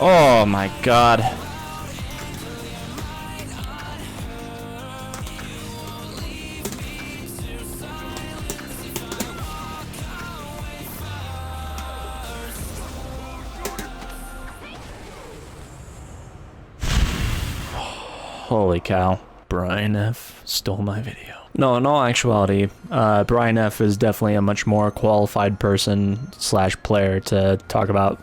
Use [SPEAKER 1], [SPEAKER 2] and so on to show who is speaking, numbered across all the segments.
[SPEAKER 1] Oh my god. Holy cow. Brian F. stole my video. No, in all actuality, Brian F. is definitely a much more qualified person / player to talk about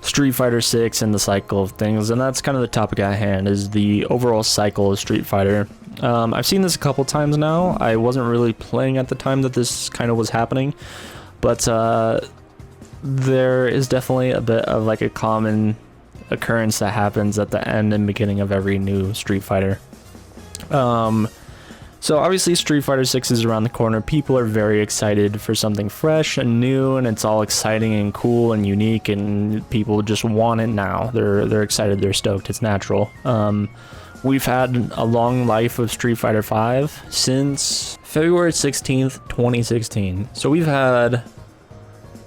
[SPEAKER 1] Street Fighter 6 and the cycle of things, and that's kind of the topic at hand, is the overall cycle of Street Fighter. I've seen this a couple times now. I wasn't really playing at the time that this kind of was happening, but there is definitely a bit of like a common occurrence that happens at the end and beginning of every new Street Fighter. So obviously Street Fighter 6 is around the corner. People are very excited for something fresh and new, and it's all exciting and cool and unique, and people just want it now. They're excited, they're stoked, it's natural. We've had a long life of Street Fighter 5 since February 16th, 2016. So we've had,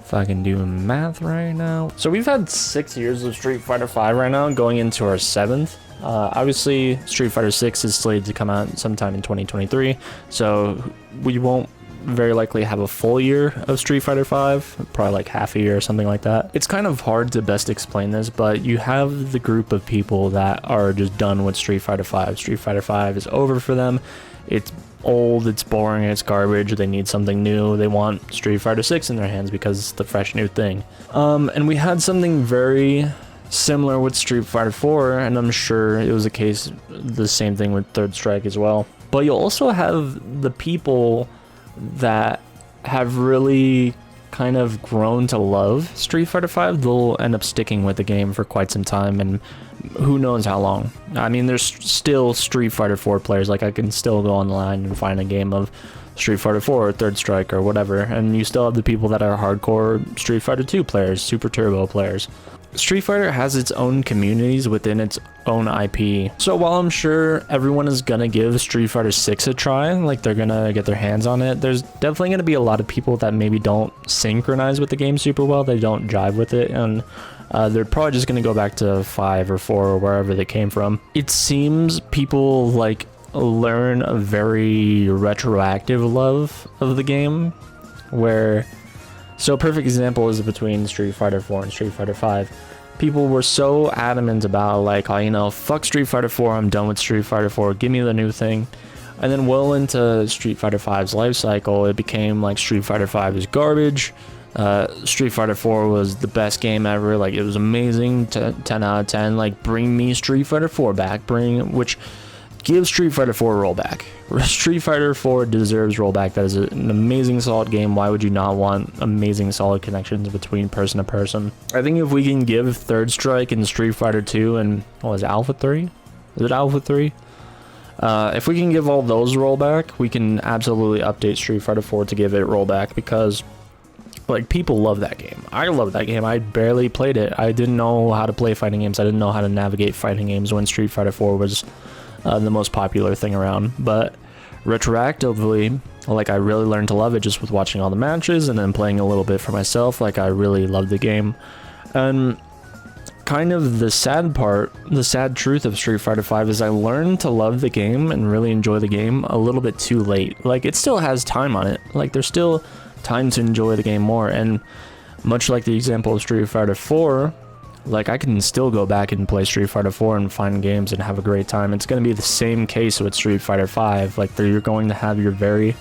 [SPEAKER 1] if I can do math right now. So we've had 6 years of Street Fighter 5 right now, going into our 7th. Obviously, Street Fighter 6 is slated to come out sometime in 2023, so we won't very likely have a full year of Street Fighter 5, probably like half a year or something like that. It's kind of hard to best explain this, but you have the group of people that are just done with Street Fighter 5. Street Fighter 5 is over for them. It's old, it's boring, it's garbage, they need something new. They want Street Fighter 6 in their hands because it's the fresh new thing. And we had something very similar with Street Fighter 4, and I'm sure it was the same thing with Third Strike as well. But you'll also have the people that have really kind of grown to love Street Fighter 5. They'll end up sticking with the game for quite some time, and who knows how long. I mean, there's still Street Fighter 4 players. Like, I can still go online and find a game of Street Fighter 4 or Third Strike or whatever, and you still have the people that are hardcore Street Fighter 2 players, Super Turbo players. Street Fighter has its own communities within its own IP. So while I'm sure everyone is gonna give Street Fighter 6 a try, like they're gonna get their hands on it, there's definitely gonna be a lot of people that maybe don't synchronize with the game super well, they don't jive with it, and they're probably just gonna go back to 5 or 4 or wherever they came from. It seems people like learn a very retroactive love of the game, where, so a perfect example is between Street Fighter 4 and Street Fighter 5. People were so adamant about like, oh, you know, fuck Street Fighter 4, I'm done with Street Fighter 4, give me the new thing. And then well into Street Fighter 5's life cycle, it became like Street Fighter 5 is garbage. Street Fighter 4 was the best game ever, like it was amazing, 10 out of 10, like bring me Street Fighter 4 back, give Street Fighter 4 a rollback. Street Fighter 4 deserves rollback. That is an amazing, solid game. Why would you not want amazing, solid connections between person to person? I think if we can give Third Strike and Street Fighter 2 and, what was it, Alpha 3? Is it Alpha 3? If we can give all those rollback, we can absolutely update Street Fighter 4 to give it rollback, because like people love that game. I love that game. I barely played it. I didn't know how to play fighting games. I didn't know how to navigate fighting games when Street Fighter 4 was the most popular thing around. But retroactively, like I really learned to love it just with watching all the matches and then playing a little bit for myself. Like I really loved the game. And kind of the sad part, the sad truth of Street Fighter 5 is I learned to love the game and really enjoy the game a little bit too late. Like it still has time on it. Like there's still time to enjoy the game more. And much like the example of Street Fighter 4, like I can still go back and play Street Fighter 4 and find games and have a great time. It's going to be the same case with Street Fighter 5. Like you're going to have your very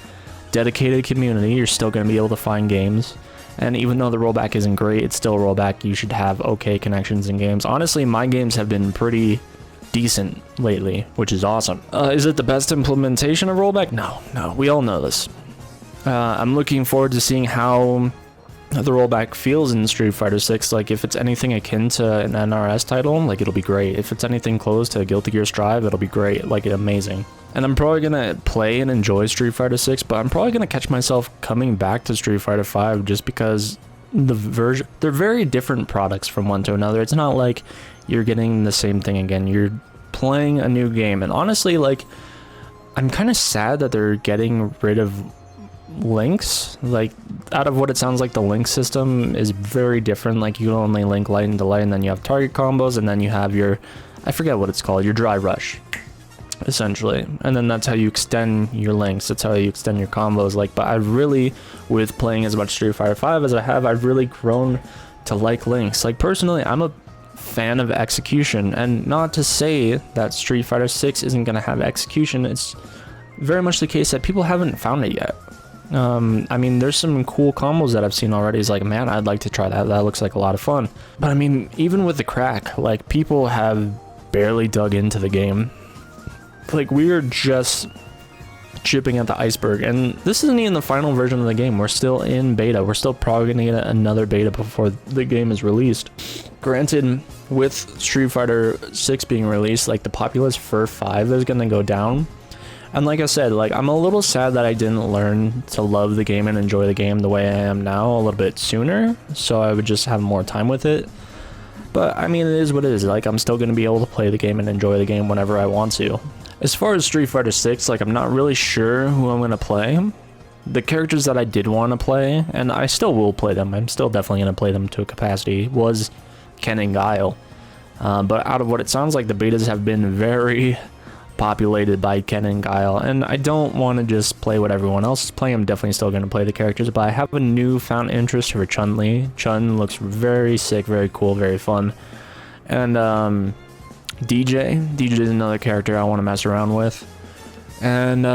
[SPEAKER 1] dedicated community. You're still going to be able to find games. And even though the rollback isn't great, it's still a rollback. You should have okay connections in games. Honestly, my games have been pretty decent lately, which is awesome. Is it the best implementation of rollback? No, we all know this. I'm looking forward to seeing how the rollback feels in Street Fighter 6. Like if it's anything akin to an NRS title, like it'll be great. If it's anything close to Guilty Gear Strive, it'll be great, like amazing. And I'm probably gonna play and enjoy Street Fighter 6, but I'm probably gonna catch myself coming back to Street Fighter 5 just because they're very different products from one to another. It's not like you're getting the same thing again. You're playing a new game, and honestly, like I'm kind of sad that they're getting rid of links. Like, out of what it sounds like, the link system is very different. Like, you can only link light into light, and then you have target combos, and then you have your, I forget what it's called, your dry rush, essentially. And then that's how you extend your links. That's how you extend your combos. Like, but I really, with playing as much Street Fighter 5 as I have, I've really grown to like links. Like, personally, I'm a fan of execution, and not to say that Street Fighter 6 isn't going to have execution. It's very much the case that people haven't found it yet. I mean, there's some cool combos that I've seen already. It's like, man, I'd like to try that. That looks like a lot of fun. But I mean, even with the crack, like, people have barely dug into the game. Like, we are just chipping at the iceberg, and this isn't even the final version of the game. We're still in beta. We're still probably gonna get another beta before the game is released. Granted, with Street Fighter 6 being released, like, the populace for 5 is gonna go down. And like I said, like, I'm a little sad that I didn't learn to love the game and enjoy the game the way I am now a little bit sooner, so I would just have more time with it. But I mean, it is what it is. Like, I'm still gonna be able to play the game and enjoy the game whenever I want to. As far as Street Fighter 6, like, I'm not really sure who I'm gonna play. The characters that I did want to play, and I still will play them, I'm still definitely gonna play them to a capacity, was Ken and Guile. But out of what it sounds like, the betas have been very populated by Ken and Guile, and I don't want to just play what everyone else is playing. I'm definitely still going to play the characters, but I have a newfound interest for Chun-Li. Chun looks very sick, very cool, very fun. And DJ is another character I want to mess around with. And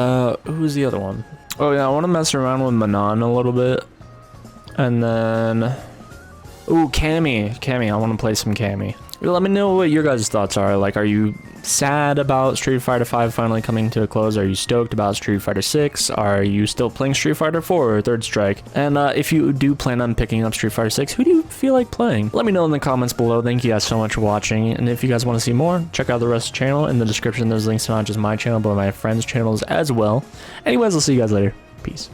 [SPEAKER 1] who's the other one? Oh yeah, I want to mess around with Manon a little bit. And then, ooh, Cammy, I want to play some Cammy. Let me know what your guys' thoughts are. Like, are you sad about Street Fighter 5 finally coming to a close? Are you stoked about Street Fighter 6? Are you still playing Street Fighter 4 or Third Strike? And if you do plan on picking up Street Fighter 6, who do you feel like playing? Let me know in the comments below. Thank you guys so much for watching. And if you guys want to see more, check out the rest of the channel. In the description, there's links to not just my channel, but my friends' channels as well. Anyways, I'll see you guys later. Peace.